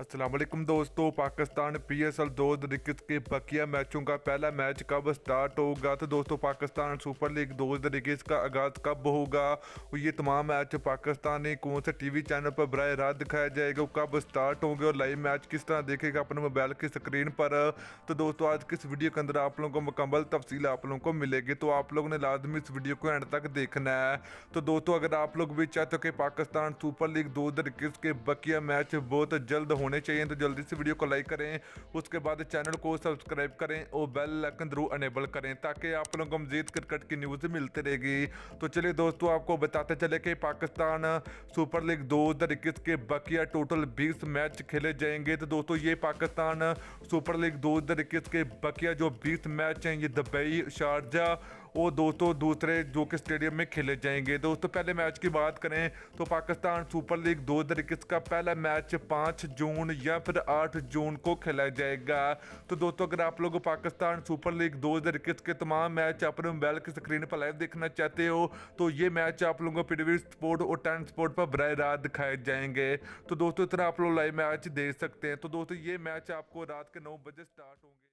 अस्सलाम वालेकुम दोस्तों। पाकिस्तान PSL 2021 के बकिया मैचों का पहला मैच कब स्टार्ट होगा? तो दोस्तों पाकिस्तान सुपर लीग 2021 का आगाज़ कब होगा और ये तमाम मैच पाकिस्तानी कौन से टीवी चैनल पर बराह रास्त दिखाया जाएगा, कब स्टार्ट होंगे और लाइव मैच किस तरह देखेगा अपने मोबाइल की स्क्रीन पर। तो दोस्तों आज की इस वीडियो के अंदर आप लोगों को मुकम्मल तफसील आप लोगों को मिलेगी, तो आप लोगों ने लाजमी इस वीडियो को एंड तक देखना है। तो दोस्तों अगर आप लोग भी चाहते हो कि पाकिस्तान सुपर लीग 2021 के बकिया मैच बहुत जल्द होने चाहिए तो जल्दी से वीडियो को लाइक करें, उसके बाद चैनल को सब्सक्राइब करें और बेल आइकन जरूर अनेबल करें ताकि आप लोगों को मजीद क्रिकेट की न्यूज़ मिलती रहेगी। तो चलिए दोस्तों आपको बताते चले कि पाकिस्तान सुपर लीग 2021 के बकिया टोटल 20 मैच खेले जाएंगे। तो दोस्तों ये पाकिस्तान सुपर लीग 2021 के बकिया जो 20 मैच हैं ये दुबई, शारजा और दोस्तों दूसरे जो कि स्टेडियम में खेले जाएंगे। दोस्तों पहले मैच की बात करें तो पाकिस्तान सुपर लीग 2021 का पहला मैच 5 जून या फिर 8 जून को खेला जाएगा। तो दोस्तों अगर आप लोग पाकिस्तान सुपर लीग 2021 के तमाम मैच अपने मोबाइल की स्क्रीन पर लाइव देखना चाहते हो तो ये मैच आप लोगों को PTV स्पोर्ट और 10 स्पोर्ट पर बराह रास्त दिखाए जाएंगे। तो दोस्तों इस तरह आप लोग लाइव मैच देख सकते हैं। तो दोस्तों ये मैच आपको रात के 9 बजे स्टार्ट होंगे।